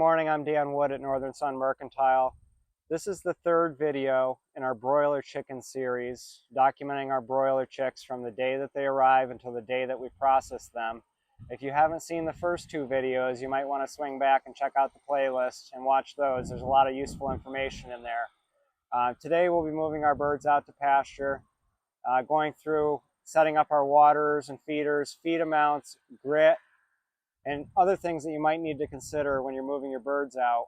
morning. I'm Dan Wood at Northern Sun Mercantile. This is the third video in our broiler chicken series, documenting our broiler chicks from the day that they arrive until the day that we process them. If you haven't seen the first two videos, you might want to swing back and check out the playlist and watch those. There's a lot of useful information in there. Today we'll be moving our birds out to pasture, going through setting up our waters and feeders, feed amounts, grit, and other things that you might need to consider when you're moving your birds out.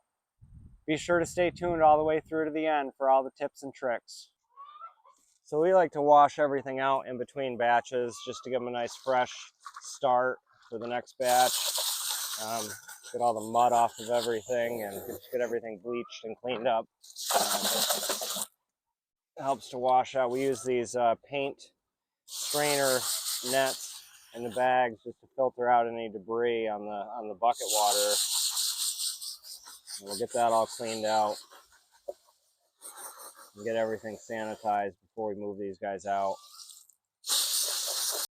Be sure to stay tuned all the way through to the end for all the tips and tricks. So we like to wash everything out in between batches just to give them a nice fresh start for the next batch. Get all the mud off of everything and get everything bleached and cleaned up. It helps to wash out. We use these paint strainer nets in the bags just to filter out any debris on the bucket water. And we'll get that all cleaned out and get everything sanitized before we move these guys out.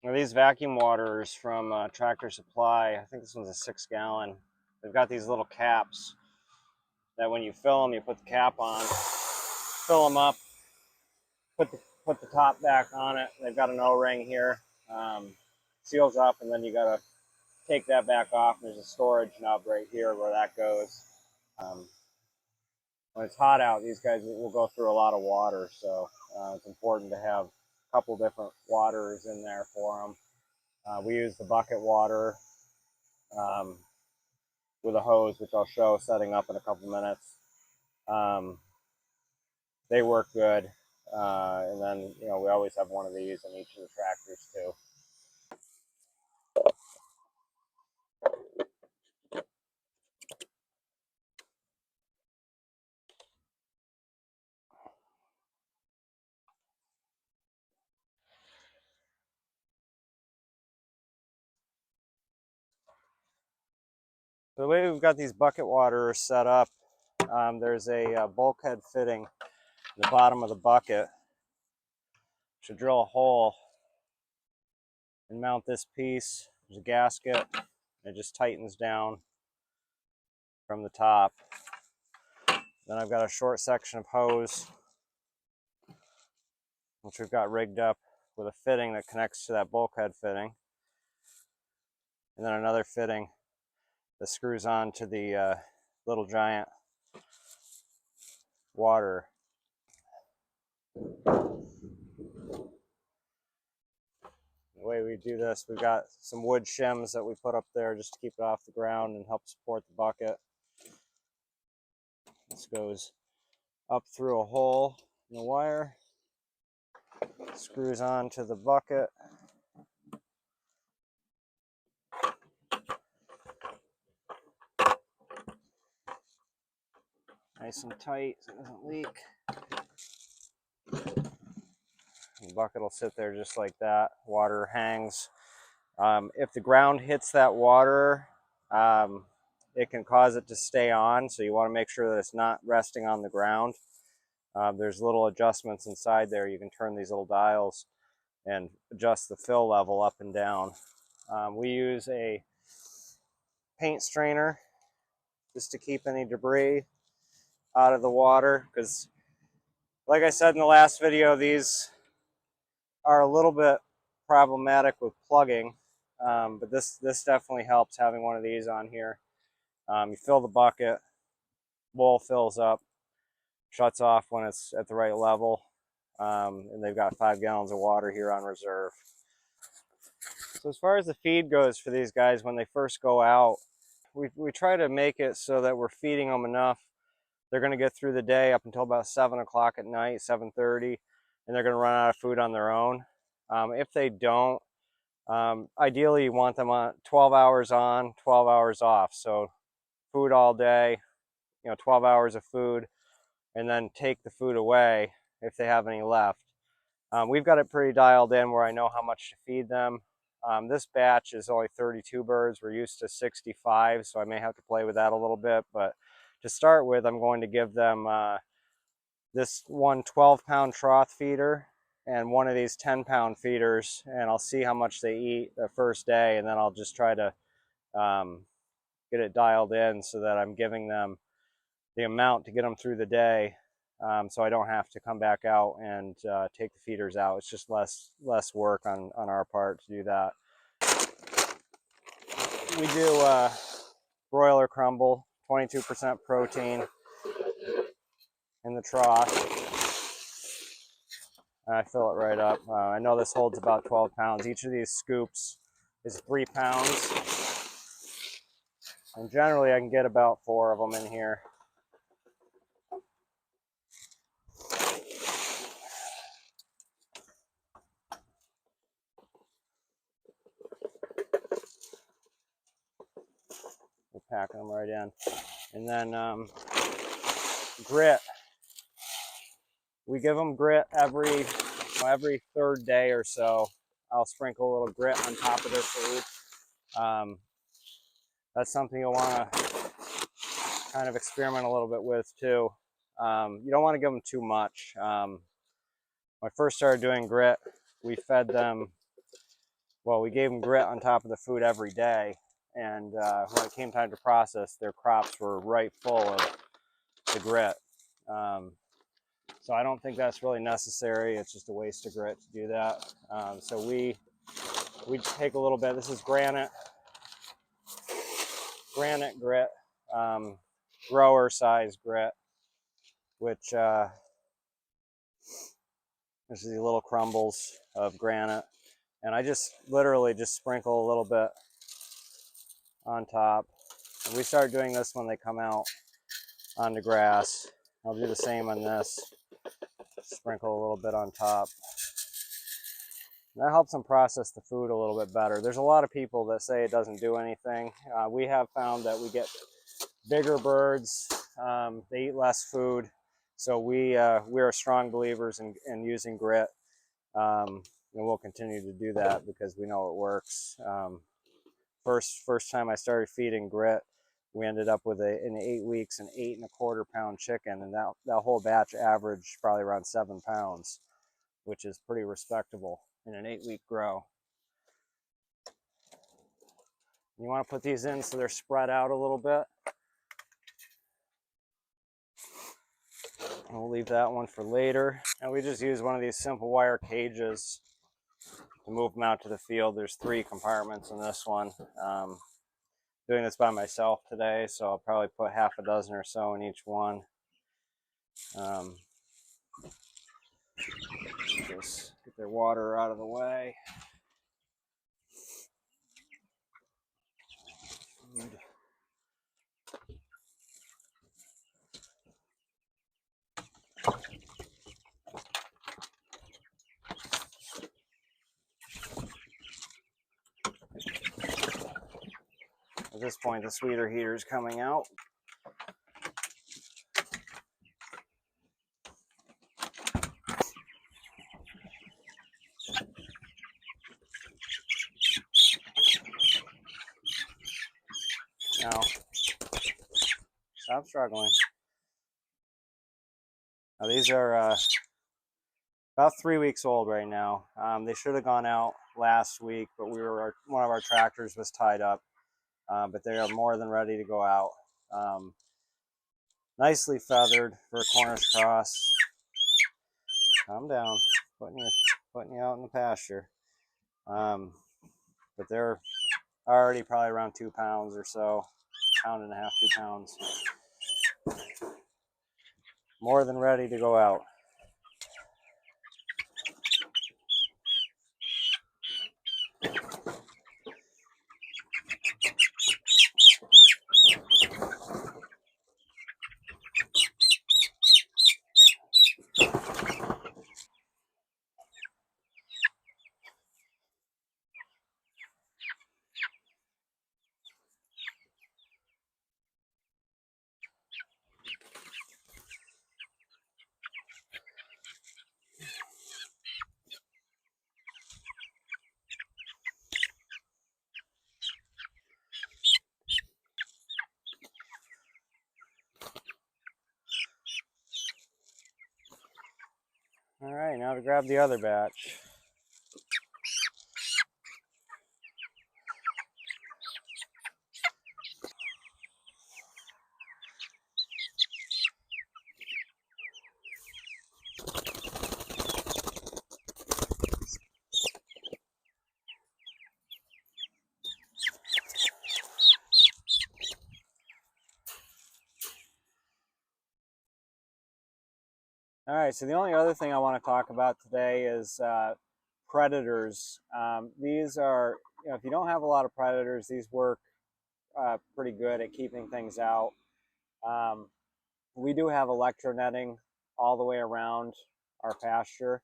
Now these vacuum waters from Tractor Supply, I think this one's a 6-gallon. They've got these little caps that when you fill them, you put the cap on, fill them up, put the top back on it. They've got an O-ring here. Seals up, and then you got to take that back off. There's a storage nub right here where that goes. When it's hot out, these guys will go through a lot of water, so it's important to have a couple different waters in there for them. We use the bucket water with a hose, which I'll show setting up in a couple minutes. They work good, and then we always have one of these in each of the tractors too. The way we've got these bucket waters set up, there's a bulkhead fitting in the bottom of the bucket. Should drill a hole and mount this piece. There's a gasket. It just tightens down from the top. Then I've got a short section of hose, which we've got rigged up with a fitting that connects to that bulkhead fitting. And then another fitting that screws on to the little giant water. The way we do this, we've got some wood shims that we put up there just to keep it off the ground and help support the bucket. This goes up through a hole in the wire, screws on to the bucket. Nice and tight so it doesn't leak. The bucket will sit there just like that. Water hangs. If the ground hits that water, it can cause it to stay on, so you want to make sure that it's not resting on the ground. There's little adjustments inside there. You can turn these little dials and adjust the fill level up and down. We use a paint strainer just to keep any debris out of the water, because like I said in the last video, these are a little bit problematic with plugging, but this definitely helps having one of these on here. You fill the bucket, bowl fills up, shuts off when it's at the right level, and they've got 5 gallons of water here on reserve. So as far as the feed goes for these guys when they first go out, we try to make it so that we're feeding them enough. They're going to get through the day up until about 7 o'clock at night, 7:30, and they're going to run out of food on their own. If they don't, ideally you want them on 12 hours on, 12 hours off. So food all day, 12 hours of food, and then take the food away if they have any left. We've got it pretty dialed in where I know how much to feed them. This batch is only 32 birds. We're used to 65, so I may have to play with that a little bit. But to start with, I'm going to give them this one 12-pound trough feeder and one of these 10-pound feeders, and I'll see how much they eat the first day, and then I'll just try to get it dialed in so that I'm giving them the amount to get them through the day, so I don't have to come back out and take the feeders out. It's just less work on our part to do that. We do broiler crumble, 22% protein in the trough. I fill it right up. I know this holds about 12 pounds. Each of these scoops is 3 pounds. And generally I can get about 4 of them in here. We're packing them right in. And then grit. We give them grit every third day or so. I'll sprinkle a little grit on top of their food. That's something you'll want to kind of experiment a little bit with too. You don't want to give them too much. When I first started doing grit, we fed them, well, we gave them grit on top of the food every day. And when it came time to process, their crops were right full of the grit. So I don't think that's really necessary. It's just a waste of grit to do that. So we take a little bit. This is granite grit, grower size grit, which this is the little crumbles of granite. And I just literally just sprinkle a little bit on top. And we start doing this when they come out on the grass. I'll do the same on this. Sprinkle a little bit on top. And that helps them process the food a little bit better. There's a lot of people that say it doesn't do anything. We have found that we get bigger birds. They eat less food. So we are strong believers in using grit. And we'll continue to do that because we know it works. First time I started feeding grit, we ended up with in 8 weeks an 8¼ pound chicken, and that whole batch averaged probably around 7 pounds, which is pretty respectable in an 8-week grow. You want to put these in so they're spread out a little bit. We'll leave that one for later. And we just use one of these simple wire cages to move them out to the field. There's 3 compartments in this one. Doing this by myself today, so I'll probably put half a dozen or so in each one. Just get their water out of the way. At this point, the sweeter heater is coming out. Now, stop struggling. Now these are about 3 weeks old right now. They should have gone out last week, but one of our tractors was tied up. But they are more than ready to go out. Nicely feathered for a Cornish cross. Calm down, putting you out in the pasture. But they're already probably around 2 pounds or so, 1.5 pounds, 2 pounds. More than ready to go out. All right, now to grab the other batch. All right, so the only other thing I want to talk about today is predators. These are, if you don't have a lot of predators, these work pretty good at keeping things out. Um, we do have electro netting all the way around our pasture.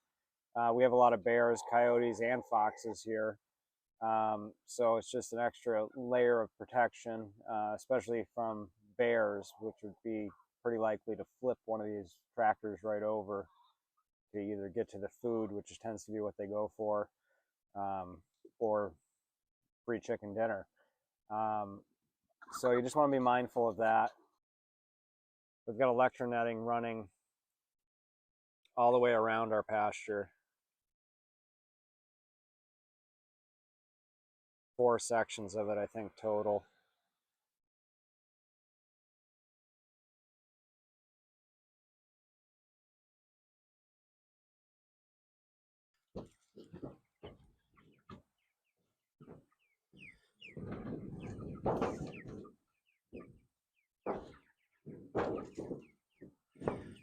We have a lot of bears, coyotes, and foxes here. So it's just an extra layer of protection, especially from bears, which would be pretty likely to flip one of these tractors right over to either get to the food, which tends to be what they go for, or free chicken dinner. So you just want to be mindful of that. We've got electro netting running all the way around our pasture. 4 sections of it, I think, total.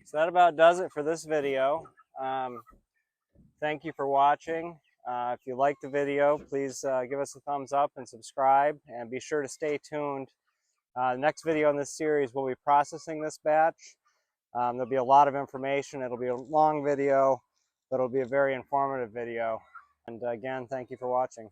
So that about does it for this video. Thank you for watching. If you liked the video, please give us a thumbs up and subscribe, and be sure to stay tuned. The next video in this series, we'll be processing this batch. There'll be a lot of information. It'll be a long video, but it'll be a very informative video. And again, thank you for watching.